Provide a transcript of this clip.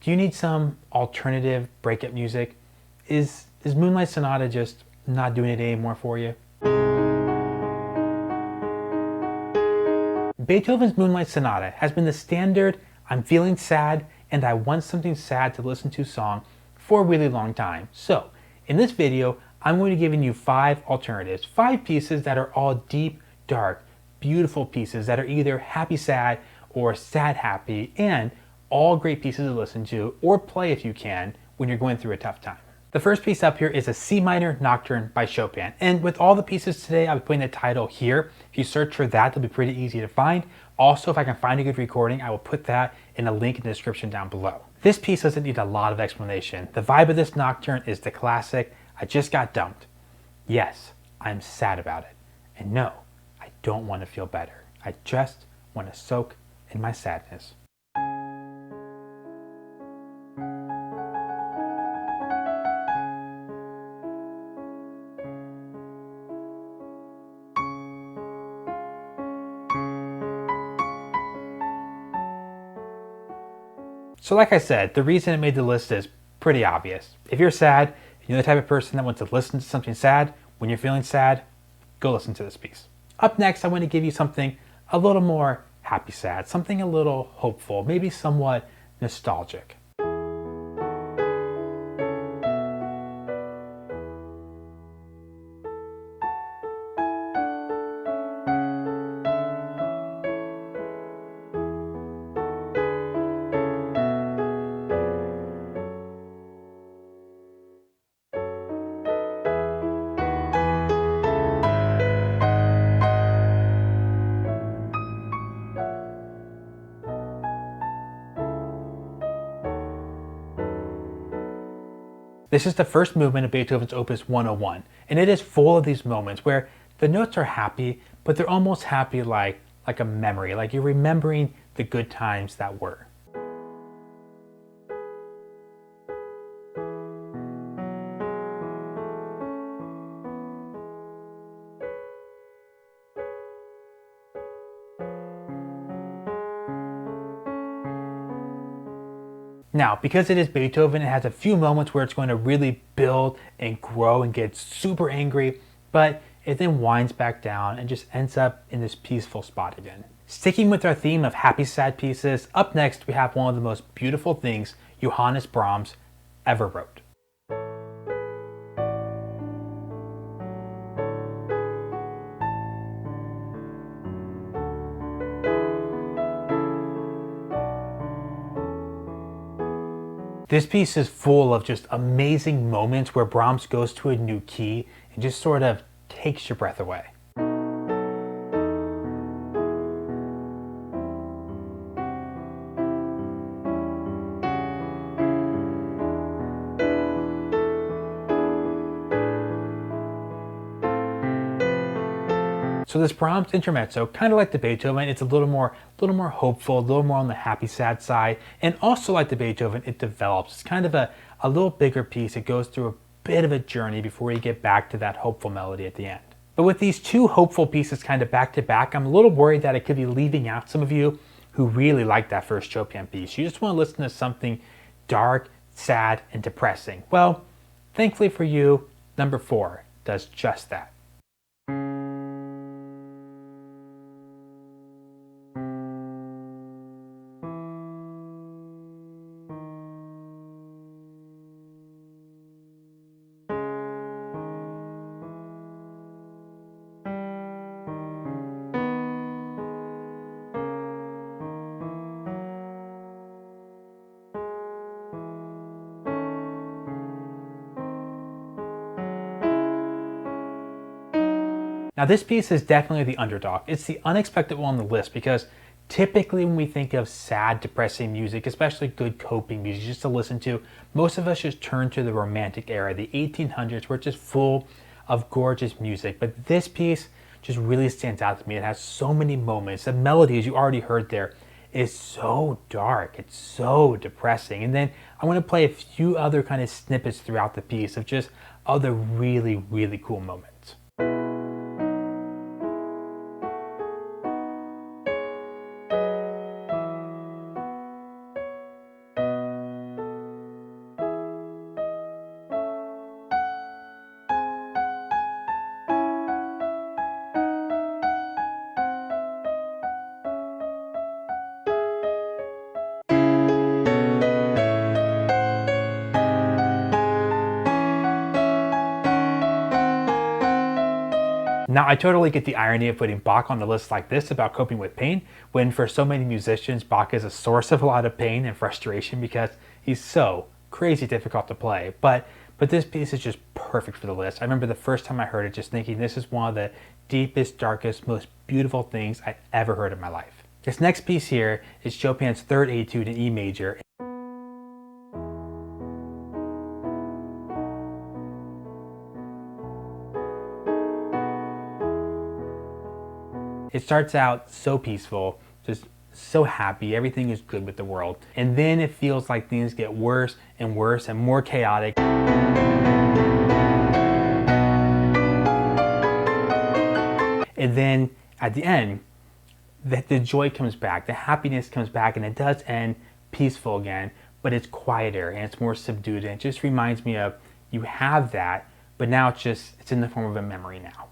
Do you need some alternative breakup music? Is Moonlight Sonata just not doing it anymore for you? Beethoven's Moonlight Sonata has been the standard "I'm feeling sad and I want something sad to listen to" song for a really long time. So in this video, I'm going to give you 5 alternatives, 5 pieces that are all deep, dark, beautiful pieces that are either happy sad or sad happy, and all great pieces to listen to or play if you can when you're going through a tough time. The first piece up here is a C minor nocturne by Chopin. And with all the pieces today, I'll be putting the title here. If you search for that, it'll be pretty easy to find. Also, if I can find a good recording, I will put that in a link in the description down below. This piece doesn't need a lot of explanation. The vibe of this nocturne is the classic, I just got dumped. Yes, I'm sad about it. And no, I don't want to feel better. I just want to soak in my sadness. So like I said, the reason it made the list is pretty obvious. If you're sad, and you're the type of person that wants to listen to something sad when you're feeling sad, go listen to this piece. Up next, I want to give you something a little more happy sad, something a little hopeful, maybe somewhat nostalgic. This is the first movement of Beethoven's Opus 101, and it is full of these moments where the notes are happy, but they're almost happy like a memory, like you're remembering the good times that were. Now, because it is Beethoven, it has a few moments where it's going to really build and grow and get super angry, but it then winds back down and just ends up in this peaceful spot again. Sticking with our theme of happy sad pieces, up next we have one of the most beautiful things Johannes Brahms ever wrote. This piece is full of just amazing moments where Brahms goes to a new key and just sort of takes your breath away. So this Brahms intermezzo, kind of like the Beethoven, it's a little more hopeful, a little more on the happy sad side, and also like the Beethoven, it develops. It's kind of a little bigger piece. It goes through a bit of a journey before you get back to that hopeful melody at the end. But with these 2 hopeful pieces kind of back to back, I'm a little worried that I could be leaving out some of you who really like that first Chopin piece. You just want to listen to something dark, sad, and depressing. Well, thankfully for you, number 4 does just that. Now this piece is definitely the underdog. It's the unexpected one on the list because typically when we think of sad, depressing music, especially good coping music just to listen to, most of us just turn to the Romantic era, the 1800s, where it's just full of gorgeous music. But this piece just really stands out to me. It has so many moments. The melody, as you already heard there, is so dark. It's so depressing. And then I want to play a few other kind of snippets throughout the piece of just other really, really cool moments. Now, I totally get the irony of putting Bach on a list like this about coping with pain, when for so many musicians, Bach is a source of a lot of pain and frustration because he's so crazy difficult to play. But this piece is just perfect for the list. I remember the first time I heard it just thinking this is one of the deepest, darkest, most beautiful things I've ever heard in my life. This next piece here is Chopin's Third Etude in E major. It starts out so peaceful, just so happy, everything is good with the world. And then it feels like things get worse and worse and more chaotic. And then at the end, the joy comes back, the happiness comes back, and it does end peaceful again, but it's quieter and it's more subdued. And it just reminds me of, you have that, but now it's in the form of a memory now.